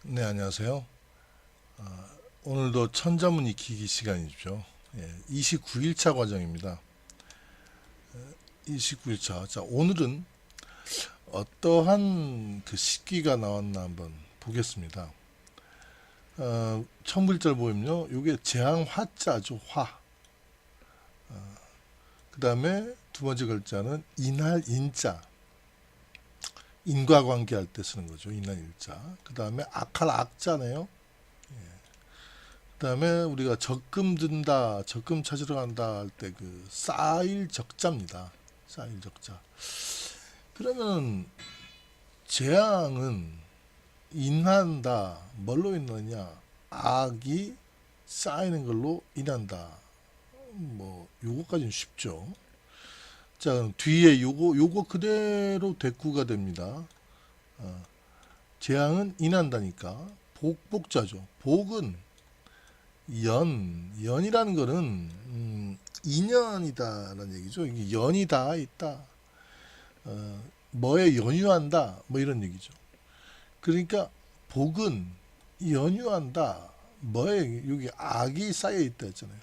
네, 안녕하세요. 오늘도 천자문 익히기 시간이죠. 29일차 과정입니다. 29일차. 자, 오늘은 어떠한 그 식기가 나왔나 한번 보겠습니다. 첫 글자를 보면요. 이게 재앙 화자죠, 화. 그 다음에 두 번째 글자는 인할 인자. 인과관계 할 때 쓰는 거죠, 인할 인자. 그 다음에 악할 악자네요. 그다음에 우리가 적금 든다, 적금 찾으러 간다 할 때 그 쌓일 적자입니다. 쌓일 적자. 그러면 재앙은 인한다. 뭘로 인하냐? 악이 쌓이는 걸로 인한다. 뭐 요거까지는 쉽죠. 자, 그럼 뒤에 요거 그대로 대꾸가 됩니다. 어, 재앙은 인한다니까 복복자죠. 복은 연이라는 거는 인연이다라는 얘기죠. 이게 연이 다 있다. 뭐에 연유한다. 뭐 이런 얘기죠. 그러니까 복은 연유한다. 뭐에 여기 악이 쌓여 있다 했잖아요.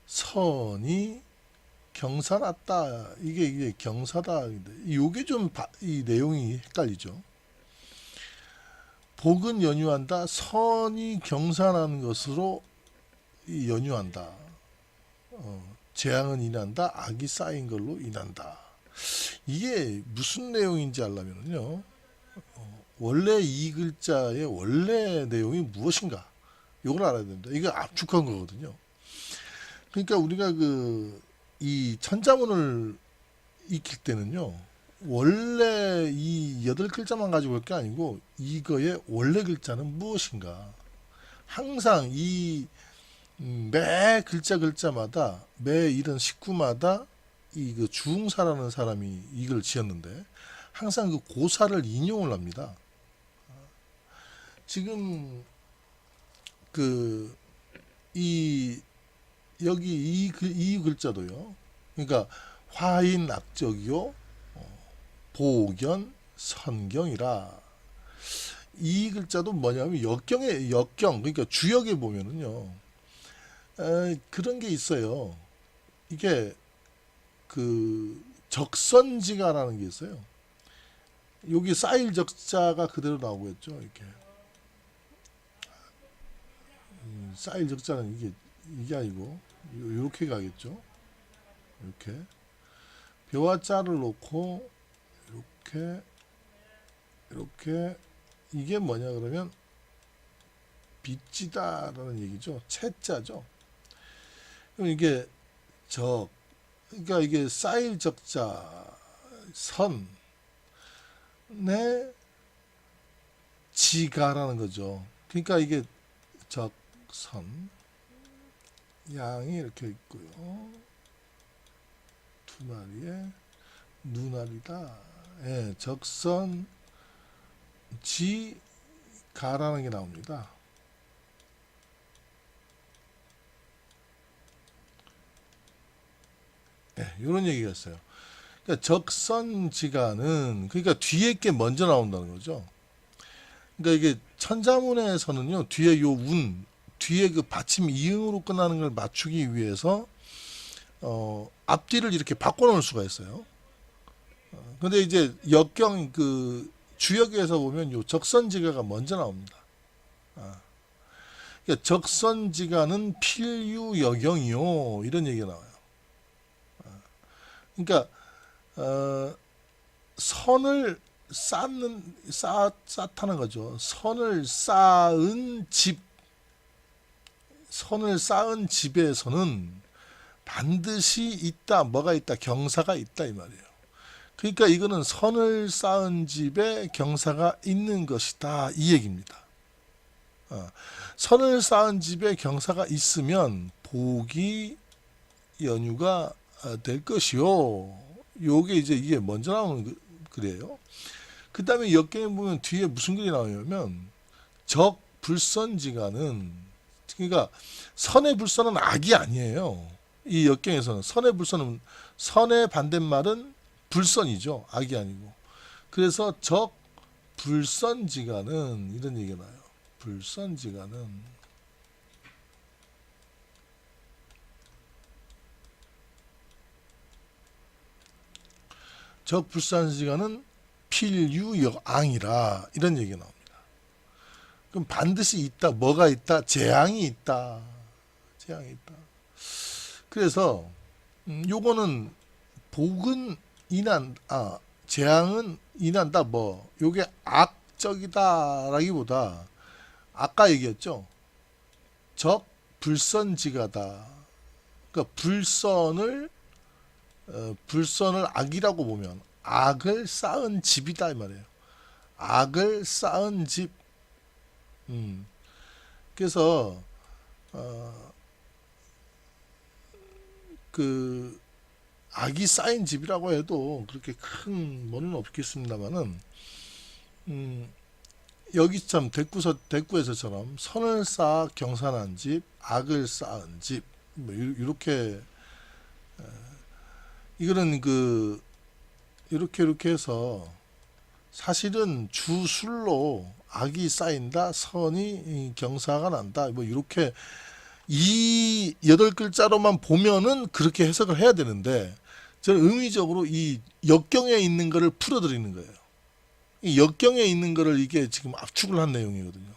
선이 경사났다. 이게 경사다. 이게 좀 이 내용이 헷갈리죠. 복은 연유한다. 선이 경사나는 것으로 연유한다. 재앙은 인한다. 악이 쌓인 걸로 인한다. 이게 무슨 내용인지 알려면요. 원래 이 글자의 원래 내용이 무엇인가? 이걸 알아야 됩니다. 이거 압축한 거거든요. 그러니까 우리가 이 천자문을 익힐 때는요. 원래 이 8글자만 가지고 올 게 아니고 이거의 원래 글자는 무엇인가? 항상 매 글자마다 매 이런 식구마다 이 주웅사라는 사람이 이걸 지었는데 항상 그 고사를 인용을 합니다. 지금 이 여기 이 글자도요. 그러니까 화인 악적이요 보견 선경이라 이 글자도 뭐냐면 역경 그러니까 주역에 보면은요. 그런 게 있어요. 이게 적선지가라는 게 있어요. 여기 쌓일 적자가 그대로 나오겠죠. 이렇게 쌓일 적자는 이게 아니고 이렇게 가겠죠. 이렇게 벼와 자를 놓고 이렇게 이게 뭐냐 그러면 빚지다라는 얘기죠. 채자죠. 그럼 이게 그러니까 이게 쌓일 적자 선의 지가라는 거죠. 그러니까 이게 적선 양이 이렇게 있고요. 두 마리의 눈알이다. 예, 적선 지가라는 게 나옵니다. 예, 이런 얘기가 있어요. 그러니까 적선지가는 그러니까 뒤에 게 먼저 나온다는 거죠. 그러니까 이게 천자문에서는요 뒤에 뒤에 그 받침 이응으로 끝나는 걸 맞추기 위해서 앞뒤를 이렇게 바꿔놓을 수가 있어요. 근데 이제 역경 주역에서 보면 요 적선지가가 먼저 나옵니다. 그러니까 적선지가는 필유여경이요 이런 얘기가 나와요. 그러니까 선을 쌓다는 거죠. 선을 쌓은 집에서는 반드시 있다, 뭐가 있다, 경사가 있다 이 말이에요. 그러니까 이거는 선을 쌓은 집에 경사가 있는 것이다 이 얘기입니다. 선을 쌓은 집에 경사가 있으면 복이 연유가 될 것이요. 요게 이제 이게 먼저 나오는 글이에요. 그 다음에 역경에 보면 뒤에 무슨 글이 나오냐면 적불선지가는 그러니까 선의 불선은 악이 아니에요. 이 역경에서는 선의 불선은 선의 반대말은 불선이죠. 악이 아니고. 그래서 적불선지가는 이런 얘기가 나요. 적불선지간은 필유역앙이라 이런 얘기가 나옵니다. 그럼 반드시 있다. 뭐가 있다? 재앙이 있다. 재앙이 있다. 그래서 요거는 복은 재앙은 인한다. 뭐 요게 악적이다라기보다 아까 얘기했죠. 적불선지가다. 그러니까 불선을 악이라고 보면 악을 쌓은 집이다 이 말이에요. 악을 쌓은 집. 그래서 그 악이 쌓인 집이라고 해도 그렇게 큰 뭐는 없겠습니다만은 여기 참 대구에서처럼 선을 쌓아 경산한 집, 악을 쌓은 집, 뭐 이렇게 이거는 이렇게 해서 사실은 주술로 악이 쌓인다, 선이 경사가 난다, 뭐 이렇게 이 8글자로만 보면은 그렇게 해석을 해야 되는데 저는 의미적으로 이 역경에 있는 거를 풀어드리는 거예요. 이 역경에 있는 거를 이게 지금 압축을 한 내용이거든요.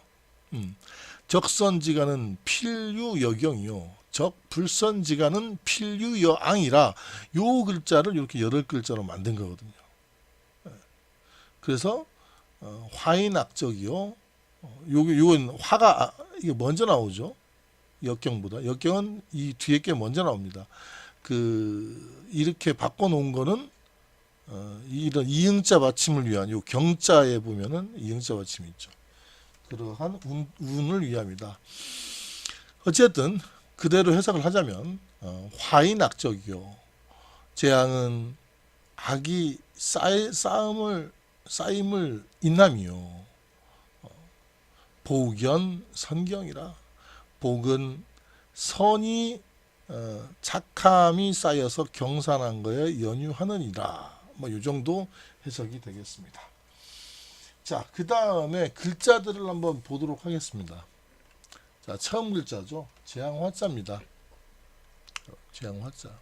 적선지간은 필유여경이요. 적불선지간은 필유여앙이라 요 글자를 이렇게 8글자로 만든 거거든요. 그래서 화인악적이요. 요건 화가 이게 먼저 나오죠. 역경보다. 역경은 이 뒤에 게 먼저 나옵니다. 이렇게 바꿔놓은 거는 이런 이응자 받침을 위한 요 경자에 보면은 이응자 받침이 있죠. 그러한 운을 위함이다. 어쨌든 그대로 해석을 하자면 화인악적이요. 재앙은 악이 쌓임을 인함이요. 복연 선경이라. 복은 선이 착함이 쌓여서 경산한 거에 연유하느니라. 뭐 이 정도 해석이 되겠습니다. 자, 그 다음에 글자들을 한번 보도록 하겠습니다. 자, 처음 글자죠. 재앙화자입니다. 재앙화자.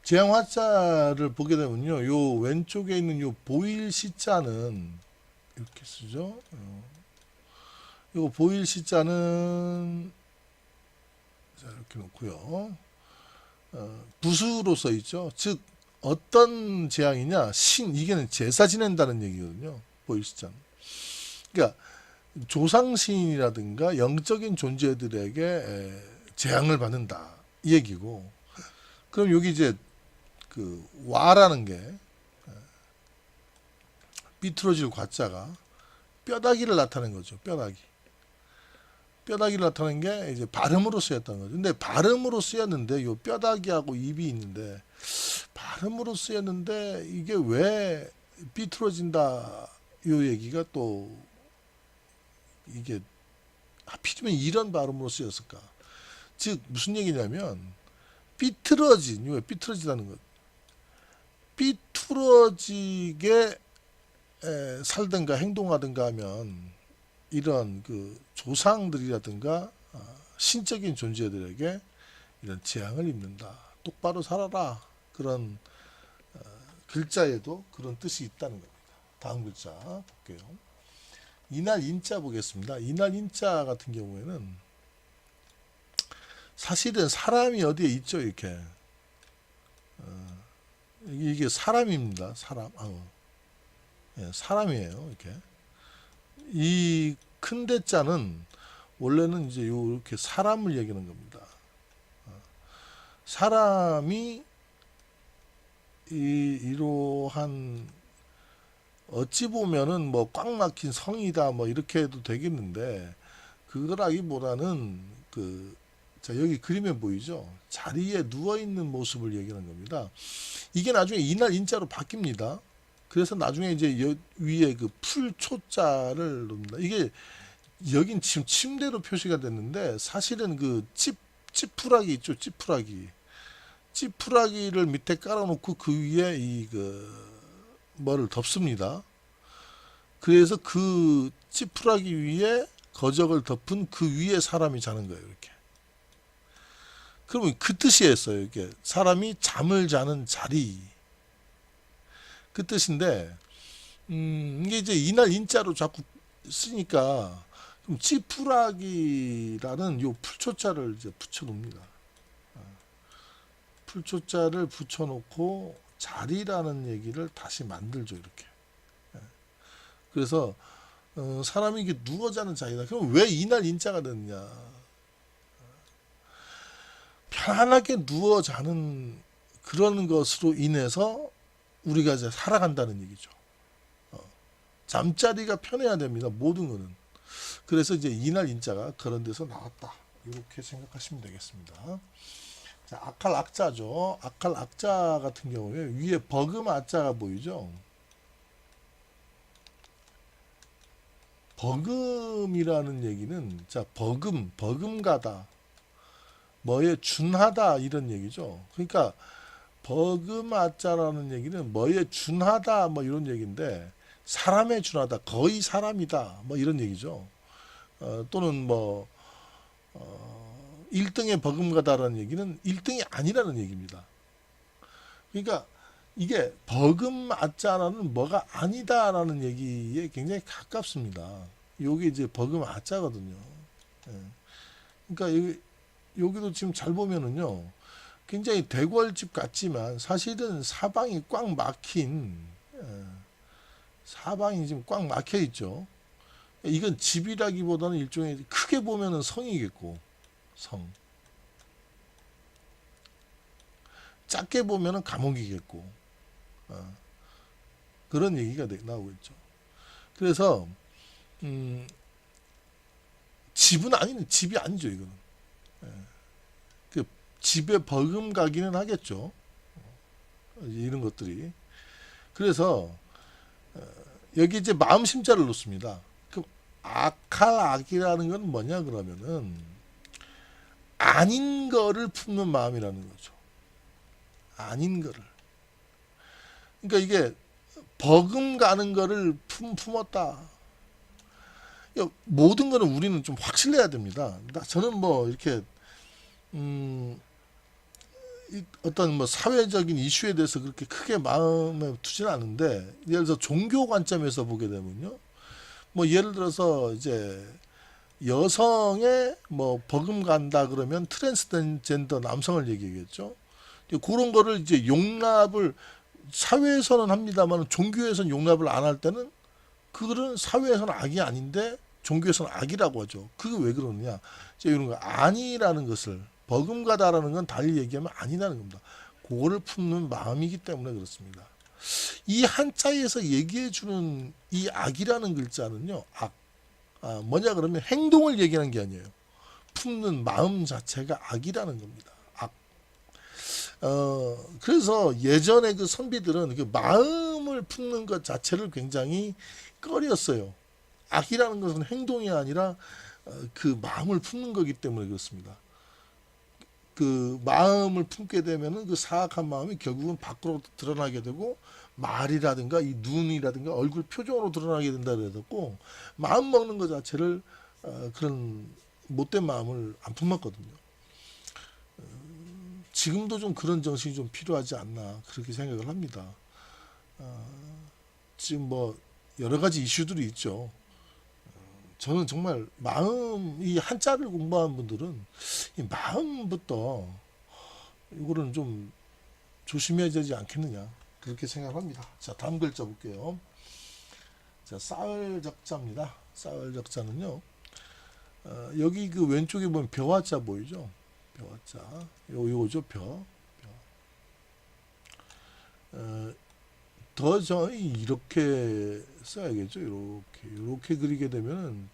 재앙화자를 보게 되면요, 요 왼쪽에 있는 요 보일 시자는 이렇게 쓰죠. 요 보일 시자는 자, 이렇게 놓고요. 부수로 써 있죠. 즉 어떤 재앙이냐, 이게는 제사 지낸다는 얘기거든요. 보일 시자는. 그러니까 조상신이라든가 영적인 존재들에게 재앙을 받는다 이 얘기고. 그럼 여기 이제 와라는 게 삐뚤어질 과자가 뼈다귀를 나타낸 거죠. 뼈다귀를 나타낸 게 이제 발음으로 쓰였다는 거죠. 근데 발음으로 쓰였는데 요 뼈다귀하고 입이 있는데 발음으로 쓰였는데 이게 왜 삐뚤어진다 요 얘기가 또 이게 하필이면 이런 발음으로 쓰였을까? 즉 무슨 얘기냐면 왜 삐뚤어지다는 것. 삐뚤어지게 살든가 행동하든가 하면 이런 조상들이라든가 신적인 존재들에게 이런 재앙을 입는다. 똑바로 살아라. 그런 글자에도 그런 뜻이 있다는 겁니다. 다음 글자 볼게요. 이날 인자 보겠습니다. 이날 인자 같은 경우에는 사실은 사람이 어디에 있죠, 이렇게. 이게 사람입니다. 사람. 예, 사람이에요, 이렇게. 이 큰 대자는 원래는 이제 이렇게 사람을 얘기하는 겁니다. 사람이 이러한 어찌 보면은 뭐 꽉 막힌 성이다 뭐 이렇게 해도 되겠는데 그거라기보다는 자 여기 그림에 보이죠? 자리에 누워 있는 모습을 얘기하는 겁니다. 이게 나중에 이날 인자로 바뀝니다. 그래서 나중에 이제 위에 풀초자를 놓습니다. 이게 여긴 지금 침대로 표시가 됐는데 사실은 찌푸라기 있죠, 찌푸라기를 밑에 깔아놓고 그 위에 뭐를 덮습니다. 그래서 찌푸라기 위에 거적을 덮은 그 위에 사람이 자는 거예요. 이렇게. 그러면 그 뜻이었어요. 이게 사람이 잠을 자는 자리. 그 뜻인데 이게 이제 이날 인자로 자꾸 쓰니까 그럼 찌푸라기라는 요 풀초자를 이제 붙여놓습니다. 풀초자를 붙여놓고 자리라는 얘기를 다시 만들죠. 이렇게. 그래서 사람이 이게 누워 자는 자리다. 그럼 왜 이날 인자가 됐느냐? 편안하게 누워 자는 그런 것으로 인해서 우리가 이제 살아간다는 얘기죠. 잠자리가 편해야 됩니다. 모든 거는. 그래서 이제 이날 인자가 그런 데서 나왔다. 이렇게 생각하시면 되겠습니다. 자, 아칼 악자죠. 아칼 악자 같은 경우에 위에 버금 아자가 보이죠. 버금이라는 얘기는 자 버금가다 뭐에 준하다 이런 얘기죠. 그러니까 버금 아자라는 얘기는 뭐에 준하다 뭐 이런 얘기인데 사람에 준하다 거의 사람이다 뭐 이런 얘기죠. 또는 뭐 1등의 버금가다라는 얘기는 1등이 아니라는 얘기입니다. 그러니까 이게 버금 아자라는 뭐가 아니다라는 얘기에 굉장히 가깝습니다. 요게 이제 버금 아자거든요. 그러니까 여기도 지금 잘 보면은요, 굉장히 대궐집 같지만 사실은 사방이 꽉 막힌 사방이 지금 꽉 막혀 있죠. 이건 집이라기보다는 일종의 크게 보면은 성이겠고 성. 작게 보면은 감옥이겠고 그런 얘기가 나오고 있죠. 그래서 집은 아니는 집이 아니죠 이거는. 그 집에 버금가기는 하겠죠. 이런 것들이. 그래서 여기 이제 마음 심자를 놓습니다. 그 아칼악이라는 건 뭐냐 그러면은 아닌 거를 품는 마음이라는 거죠. 아닌 거를. 그러니까 이게 버금가는 거를 품었다. 모든 거는 우리는 좀 확실해야 됩니다. 저는 뭐 이렇게 어떤 뭐 사회적인 이슈에 대해서 그렇게 크게 마음에 두지는 않은데 예를 들어서 종교 관점에서 보게 되면요. 뭐 예를 들어서 이제 여성의 뭐 버금간다 그러면 트랜스젠더 남성을 얘기하겠죠. 그런 거를 이제 용납을 사회에서는 합니다만 종교에서는 용납을 안 할 때는 그거는 사회에서는 악이 아닌데 종교에서는 악이라고 하죠. 그게 왜 그러느냐? 이런 거 아니라는 것을 버금가다라는 건 달리 얘기하면 아니라는 겁니다. 그거를 품는 마음이기 때문에 그렇습니다. 이 한자에서 얘기해 주는 이 악이라는 글자는요. 악. 뭐냐 그러면 행동을 얘기하는 게 아니에요. 품는 마음 자체가 악이라는 겁니다. 악. 그래서 예전에 그 선비들은 그 마음을 품는 것 자체를 굉장히 꺼렸어요. 악이라는 것은 행동이 아니라 그 마음을 품는 거기 때문에 그렇습니다. 그 마음을 품게 되면은 그 사악한 마음이 결국은 밖으로 드러나게 되고 말이라든가 이 눈이라든가 얼굴 표정으로 드러나게 된다 그래갖고 마음 먹는 것 자체를 그런 못된 마음을 안 품었거든요. 지금도 좀 그런 정신이 좀 필요하지 않나 그렇게 생각을 합니다. 지금 뭐 여러 가지 이슈들이 있죠. 저는 정말 마음, 이 한자를 공부한 분들은 이 마음부터 이거는 좀 조심해야 되지 않겠느냐 그렇게 생각합니다. 자, 다음 글자 볼게요. 자, 쌀적자입니다. 쌀적자는요. 여기 그 왼쪽에 보면 벼화자 보이죠? 벼화자. 요거죠, 벼. 더 저희 이렇게 써야겠죠. 이렇게 그리게 되면은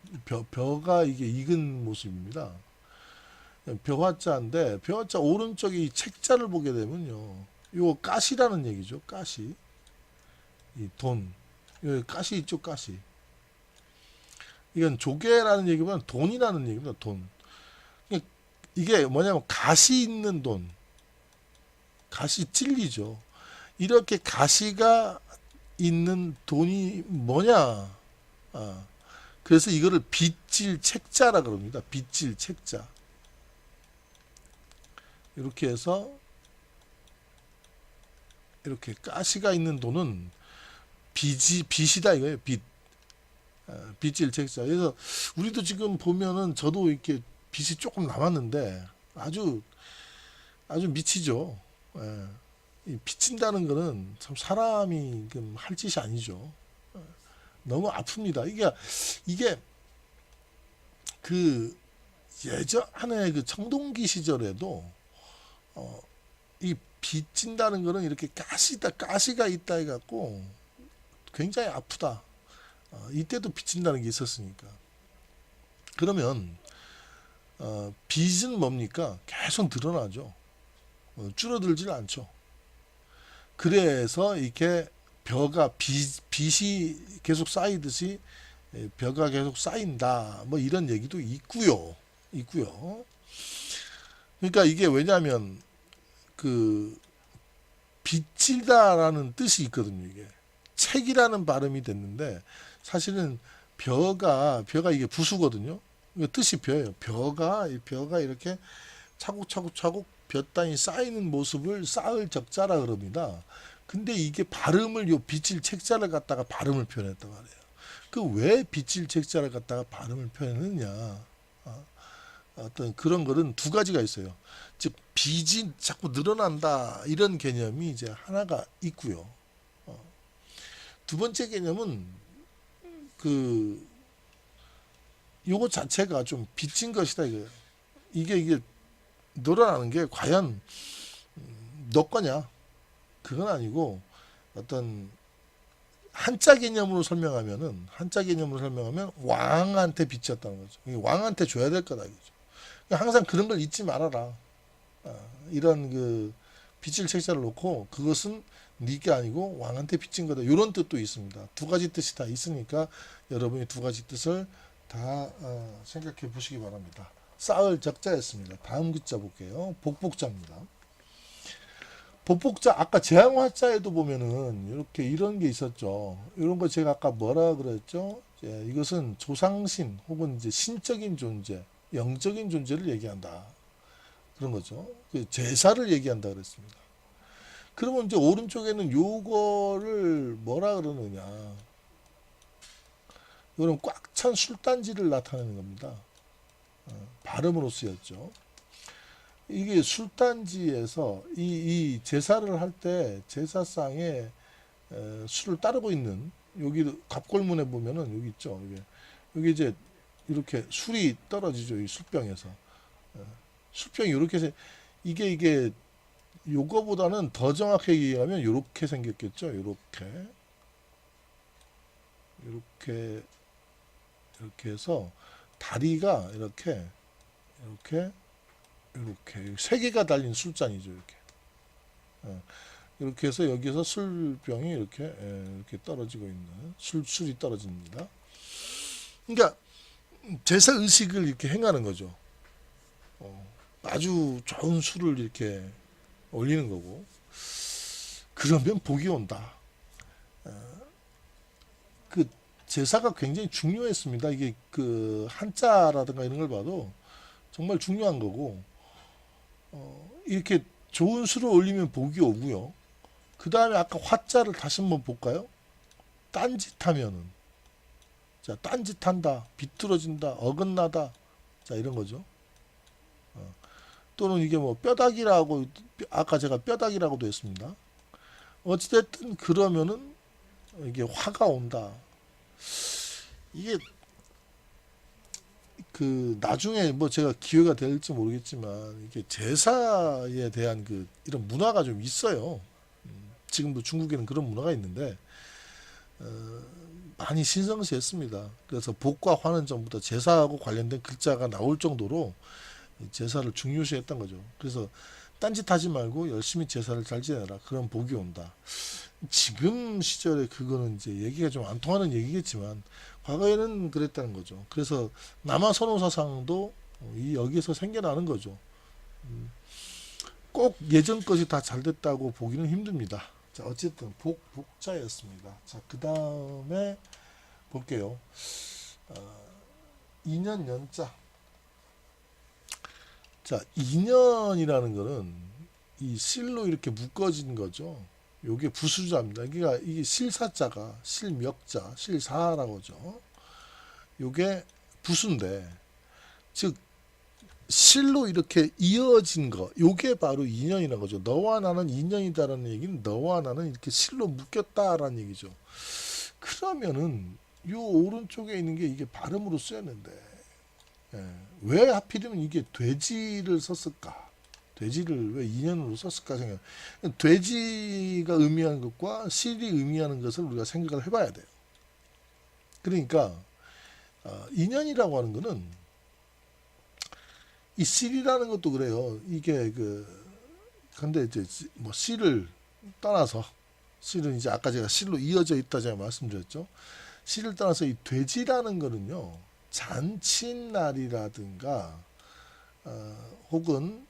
벼가 이게 익은 모습입니다. 벼화자인데 벼화자 오른쪽에 이 책자를 보게 되면요. 이거 가시라는 얘기죠. 가시. 이 돈. 여기 가시 있죠. 가시. 이건 조개라는 얘기보다는 돈이라는 얘기입니다. 돈. 이게 뭐냐면 가시 있는 돈. 가시 찔리죠. 이렇게 가시가 있는 돈이 뭐냐? 그래서 이거를 빗질 책자라 그럽니다. 빗질 책자. 이렇게 해서 이렇게 가시가 있는 돈은 빚이다 이거예요. 빚질 책자. 그래서 우리도 지금 보면은 저도 이렇게 빚이 조금 남았는데 아주 미치죠. 예. 이 빚진다는 거는 참 사람이 할 짓이 아니죠. 너무 아픕니다. 이게 그 예전에 그 청동기 시절에도 이 빚진다는 거는 이렇게 가시가 있다 해갖고 굉장히 아프다. 이때도 빚진다는 게 있었으니까. 그러면 빚은 뭡니까? 계속 늘어나죠. 줄어들질 않죠. 그래서 이렇게 빚이 계속 쌓이듯이 벼가 계속 쌓인다. 뭐 이런 얘기도 있고요. 그러니까 이게 왜냐하면 그 빚지다라는 뜻이 있거든요. 이게 책이라는 발음이 됐는데 사실은 벼가 이게 부수거든요. 뜻이 벼예요. 벼가 이렇게 차곡차곡 볕 단위 쌓이는 모습을 쌓을 적자라 그럽니다. 근데 이게 발음을 빚질 책자를 갖다가 발음을 표현했단 말이에요. 그 왜 빚질 책자를 갖다가 발음을 표현했느냐? 어떤 그런 거는 두 가지가 있어요. 즉 빚이 자꾸 늘어난다 이런 개념이 이제 하나가 있고요. 두 번째 개념은 요거 자체가 좀 빚진 것이다 이거예요. 이게 늘어나는 게 과연 너 거냐? 그건 아니고 어떤 한자 개념으로 설명하면 왕한테 빚졌다는 거죠. 왕한테 줘야 될 거다 이거죠. 항상 그런 걸 잊지 말아라. 이런 빚질 책자를 놓고 그것은 네게 아니고 왕한테 빚진 거다. 이런 뜻도 있습니다. 두 가지 뜻이 다 있으니까 여러분이 두 가지 뜻을 다 생각해 보시기 바랍니다. 쌓을 적자였습니다. 다음 글자 볼게요. 복복자입니다. 복복자 아까 재앙화자에도 보면은 이렇게 이런 게 있었죠. 이런 거 제가 아까 뭐라 그랬죠? 이것은 조상신 혹은 이제 신적인 존재, 영적인 존재를 얘기한다. 그런 거죠. 제사를 얘기한다 그랬습니다. 그러면 이제 오른쪽에는 요거를 뭐라 그러느냐? 이거는 꽉 찬 술단지를 나타내는 겁니다. 발음으로 쓰였죠. 이게 술단지에서 이 제사를 할 때 제사상에 술을 따르고 있는 여기 갑골문에 보면은 여기 있죠. 여기 이제 이렇게 술이 떨어지죠. 이 술병에서 술병이 이렇게 해서 이게 요거보다는 더 정확하게 얘기하면 이렇게 생겼겠죠. 이렇게 해서 다리가 이렇게 세 개가 달린 술잔이죠. 이렇게 해서 여기서 술병이 이렇게 떨어지고 있는 술이 떨어집니다. 그러니까 제사 의식을 이렇게 행하는 거죠. 아주 좋은 술을 이렇게 올리는 거고 그러면 복이 온다. 그 제사가 굉장히 중요했습니다. 이게 한자라든가 이런 걸 봐도 정말 중요한 거고 이렇게 좋은 술을 올리면 복이 오고요. 그 다음에 아까 화자를 다시 한번 볼까요? 딴짓하면은 자 딴짓한다, 비뚤어진다, 어긋나다, 자 이런 거죠. 또는 이게 뭐 뼈다귀라고 아까 제가 뼈다귀라고도 했습니다. 어찌됐든 그러면은 이게 화가 온다. 이게 나중에 뭐 제가 기회가 될지 모르겠지만 이게 제사에 대한 이런 문화가 좀 있어요. 지금도 중국에는 그런 문화가 있는데 많이 신성시했습니다. 그래서 복과 화는 전부터 제사하고 관련된 글자가 나올 정도로 제사를 중요시했던 거죠. 그래서 딴짓하지 말고 열심히 제사를 잘 지내라. 그럼 복이 온다. 지금 시절에 그거는 이제 얘기가 좀 안 통하는 얘기겠지만 과거에는 그랬다는 거죠. 그래서 남아선호사상도 여기에서 생겨나는 거죠. 꼭 예전 것이 다 잘 됐다고 보기는 힘듭니다. 자, 어쨌든 복자였습니다. 자, 그 다음에 볼게요. 인연 연자. 자, 인연이라는 거는 이 실로 이렇게 묶어진 거죠. 요게 부수자입니다. 그러니까 이게 실사자가 실멱자, 실사라고 하죠. 요게 부수인데, 즉 실로 이렇게 이어진 거, 요게 바로 인연이라는 거죠. 너와 나는 인연이다라는 얘기는 너와 나는 이렇게 실로 묶였다라는 얘기죠. 그러면은 요 오른쪽에 있는 게 이게 발음으로 쓰였는데, 왜 하필이면 이게 돼지를 썼을까? 돼지를 왜 인연으로 썼을까 생각. 돼지가 의미하는 것과 실이 의미하는 것을 우리가 생각을 해봐야 돼요. 그러니까 인연이라고 하는 거는 이 실이라는 것도 그래요. 이게 근데 이제 뭐 실을 떠나서 실은 이제 아까 제가 실로 이어져 있다 제가 말씀드렸죠. 실을 떠나서 이 돼지라는 거는요. 잔칫날이라든가 혹은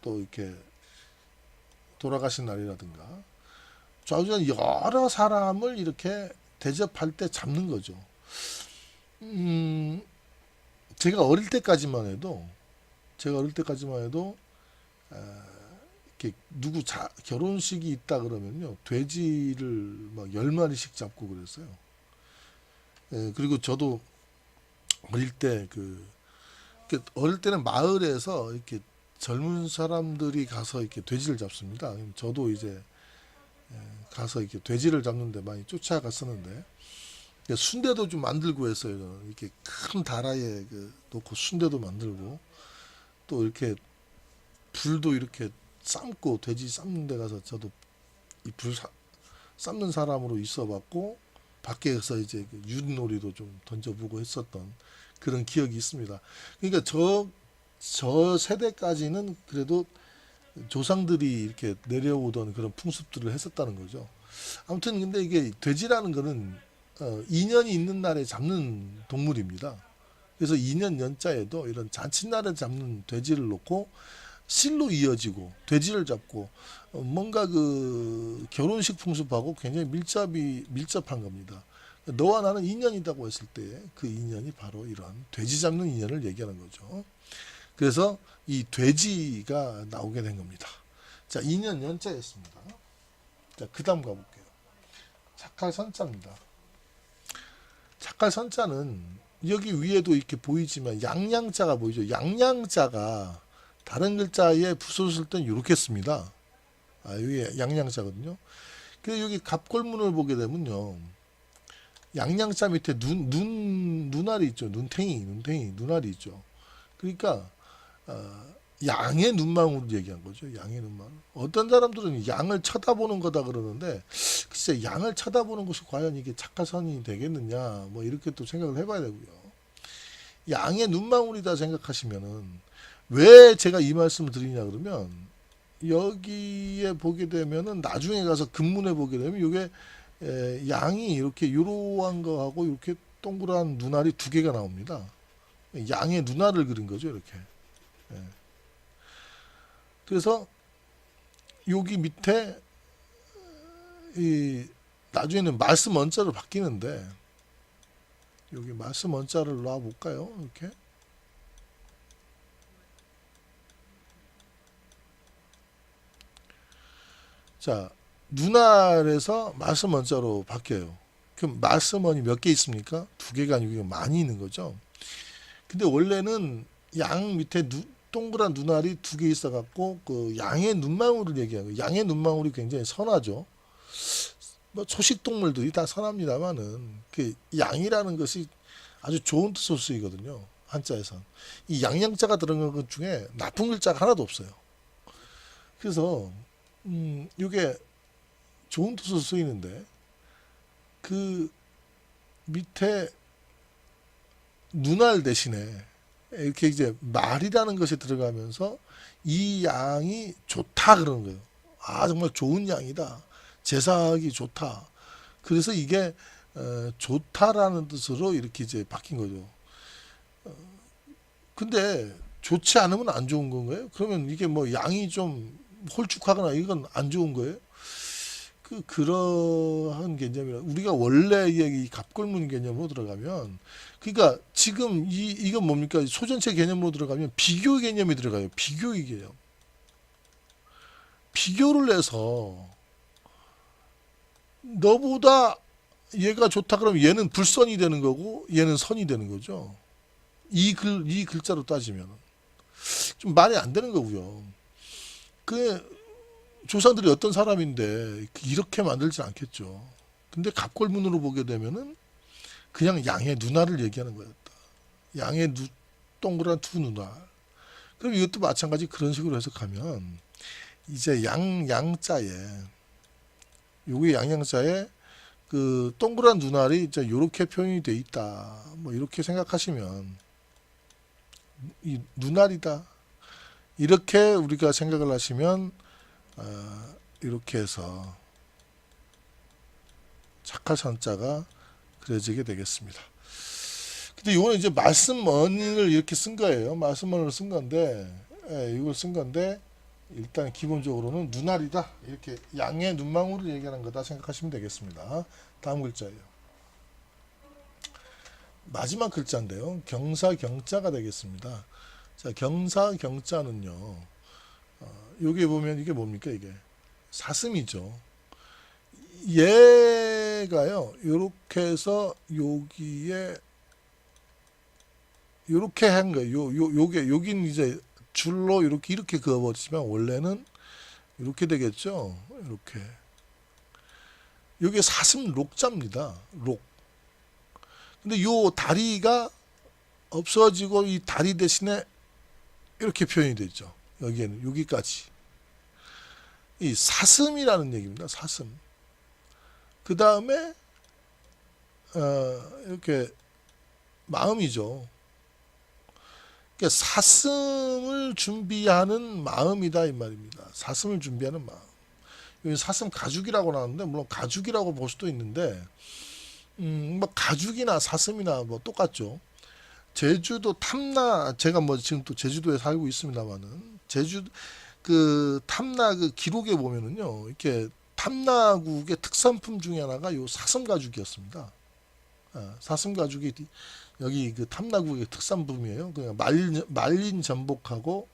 또 이렇게 돌아가신 날이라든가 좌우전 여러 사람을 이렇게 대접할 때 잡는 거죠. 제가 어릴 때까지만 해도 이렇게 누구 결혼식이 있다 그러면요 돼지를 막 10마리씩 잡고 그랬어요. 그리고 저도 어릴 때 어릴 때는 마을에서 이렇게 젊은 사람들이 가서 이렇게 돼지를 잡습니다. 저도 이제 가서 이렇게 돼지를 잡는데 많이 쫓아갔었는데 순대도 좀 만들고 했어요. 저는 이렇게 큰 다라에 놓고 순대도 만들고 또 이렇게 불도 이렇게 삶고 돼지 삶는 데 가서 저도 이 불 삶는 사람으로 있어봤고 밖에서 이제 윷놀이도 좀 던져보고 했었던 그런 기억이 있습니다. 그러니까 저 세대까지는 그래도 조상들이 이렇게 내려오던 그런 풍습들을 했었다는 거죠. 아무튼 근데 이게 돼지라는 거는 인연이 있는 날에 잡는 동물입니다. 그래서 인연 연자에도 이런 잔칫날에 잡는 돼지를 놓고 실로 이어지고 돼지를 잡고 뭔가 결혼식 풍습하고 굉장히 밀접한 겁니다. 너와 나는 인연이라고 했을 때 그 인연이 바로 이런 돼지 잡는 인연을 얘기하는 거죠. 그래서 이 돼지가 나오게 된 겁니다. 자, 인연 연자였습니다. 자, 그 다음 가볼게요. 착할 선자입니다. 착할 선자는 여기 위에도 이렇게 보이지만 양양자가 보이죠. 양양자가 다른 글자에 붙었을 땐 이렇게 씁니다. 여기 양양자거든요. 그래서 여기 갑골문을 보게 되면요. 양양자 밑에 눈알이 있죠. 눈알이 있죠. 그러니까 양의 눈망울을 얘기한 거죠. 양의 눈망울. 어떤 사람들은 양을 쳐다보는 거다 그러는데 글쎄 양을 쳐다보는 것이 과연 이게 착화선이 되겠느냐 뭐 이렇게 또 생각을 해봐야 되고요. 양의 눈망울이다 생각하시면은 왜 제가 이 말씀을 드리냐 그러면 여기에 보게 되면은 나중에 가서 근문에 보게 되면 이게 양이 이렇게 이러한 거하고 이렇게 동그란 눈알이 두 개가 나옵니다. 양의 눈알을 그린 거죠 이렇게. 그래서 여기 밑에 나중에는 말씀 원자로 바뀌는데 여기 말씀 원자를 놔 볼까요? 이렇게. 자, 눈알에서 말씀 원자로 바뀌어요. 그럼 말씀 원이 몇 개 있습니까? 두 개가 아니고 많이 있는 거죠. 근데 원래는 양 밑에 동그란 눈알이 두 개 있어 갖고 양의 눈망울을 얘기하는 거예요. 양의 눈망울이 굉장히 선하죠. 뭐 초식 동물들이 다 선합니다만은 양이라는 것이 아주 좋은 뜻으로 쓰이거든요. 한자에선 이 양양자가 들어간 것 중에 나쁜 글자가 하나도 없어요. 그래서 이게 좋은 뜻으로 쓰이는데 그 밑에 눈알 대신에 이렇게 이제 말이라는 것이 들어가면서 이 양이 좋다 그러는 거예요. 정말 좋은 양이다. 제사하기 좋다. 그래서 이게 좋다라는 뜻으로 이렇게 이제 바뀐 거죠. 근데 좋지 않으면 안 좋은 건가요? 그러면 이게 뭐 양이 좀 홀쭉하거나 이건 안 좋은 거예요? 그러한 개념이라 우리가 원래 이 갑골문 개념으로 들어가면 그러니까 지금 이건 뭡니까? 소전체 개념으로 들어가면 비교 개념이 들어가요. 비교의 개념. 비교를 해서 너보다 얘가 좋다 그러면 얘는 불선이 되는 거고 얘는 선이 되는 거죠. 이 글자로 따지면 좀 말이 안 되는 거고요. 그 조상들이 어떤 사람인데 이렇게 만들지 않겠죠. 근데 갑골문으로 보게 되면은 그냥 양의 누나를 얘기하는 거였다. 양의 동그란 두 누나. 그럼 이것도 마찬가지 그런 식으로 해석하면 이제 양자에 요게 양자에 그 동그란 눈알이 이제 요렇게 표현이 돼 있다. 뭐 이렇게 생각하시면 이 눈알이다. 이렇게 우리가 생각을 하시면 이렇게 해서 착할선자가 그려지게 되겠습니다. 근데 이거는 이제 말씀언을 이렇게 쓴 거예요. 말씀언을 쓴 건데 이걸 쓴 건데 일단 기본적으로는 눈알이다. 이렇게 양의 눈망울을 얘기하는 거다 생각하시면 되겠습니다. 다음 글자예요. 마지막 글자인데요. 경사경자가 되겠습니다. 자, 경사경자는요. 여기 보면 이게 뭡니까? 이게 사슴이죠. 얘가요. 요렇게 해서 여기에 요렇게 한 거예요. 요게 여긴 이제 줄로 이렇게 그어버리지만 원래는 이렇게 되겠죠. 이렇게. 이게 사슴 록자입니다. 록. 근데 요 다리가 없어지고 이 다리 대신에 이렇게 표현이 되죠. 여기에는 여기까지. 이 사슴이라는 얘기입니다. 사슴. 그 다음에 이렇게 마음이죠. 그러니까 사슴을 준비하는 마음이다 이 말입니다. 사슴을 준비하는 마음. 여기 사슴 가죽이라고 나오는데 물론 가죽이라고 볼 수도 있는데 뭐 가죽이나 사슴이나 뭐 똑같죠. 제주도 탐나 제가 뭐 지금 또 제주도에 살고 있습니다만은 제주 그 탐나 그 기록에 보면은요 이렇게 탐나국의 특산품 중에 하나가 요 사슴 가죽이었습니다. 사슴 가죽이 여기 그 탐나국의 특산품이에요. 그냥 말린 전복하고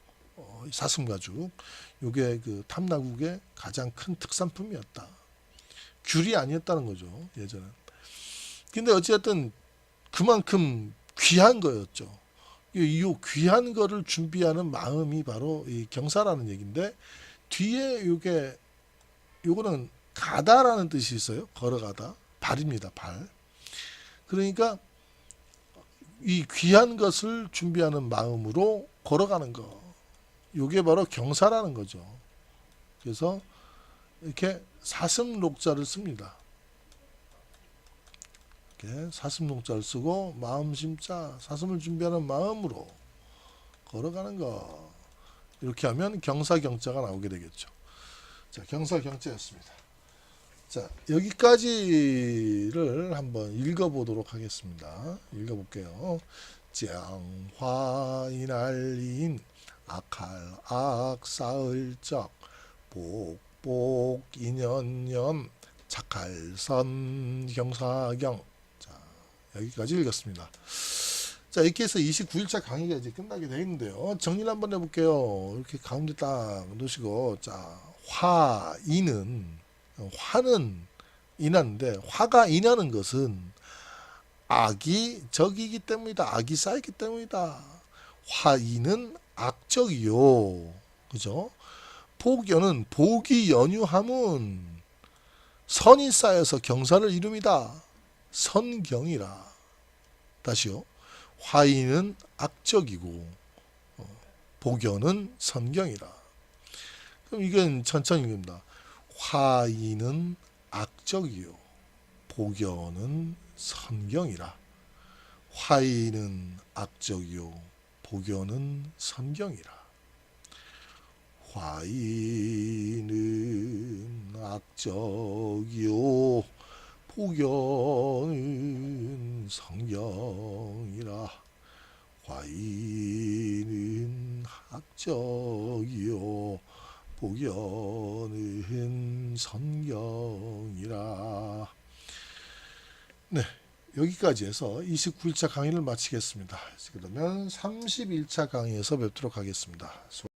사슴 가죽. 요게 그 탐나국의 가장 큰 특산품이었다. 귤이 아니었다는 거죠 예전엔. 근데 어쨌든 그만큼 귀한 거였죠. 이 귀한 거를 준비하는 마음이 바로 이 경사라는 얘기인데 뒤에 요거는 가다라는 뜻이 있어요. 걸어가다. 발입니다. 발. 그러니까 이 귀한 것을 준비하는 마음으로 걸어가는 거. 요게 바로 경사라는 거죠. 그래서 이렇게 사슴록자를 씁니다. 이렇게 사슴록자를 쓰고 마음심자 사슴을 준비하는 마음으로 걸어가는 거. 이렇게 하면 경사경자가 나오게 되겠죠. 자, 경사경자였습니다. 자, 여기까지를 한번 읽어보도록 하겠습니다. 읽어볼게요. 쟁화이날린 악할악사을적 복복인연념 착할선 경사경. 자, 여기까지 읽었습니다. 자, 이렇게 해서 29일차 강의가 이제 끝나게 되는데요. 정리를 한번 해볼게요. 이렇게 가운데 딱 놓으시고, 자, 화는 인하는데, 화가 인하는 것은 악이 적이기 때문이다. 악이 쌓이기 때문이다. 화인은 악적이요. 그죠? 복연은 복이 연유함은 선이 쌓여서 경사를 이룹니다. 선경이라. 다시요. 화인은 악적이고 복연은 선경이라. 그럼 이건 천천히 읽습니다. 화인은 악적이요 복연은 선경이라. 화인은 악적이요 복연은 선경이라. 화인은 악적이요 복연은 성경이라. 화인은 악적이요 복연은 성경이라. 네, 여기까지 해서 29일차 강의를 마치겠습니다. 그러면 31차 강의에서 뵙도록 하겠습니다.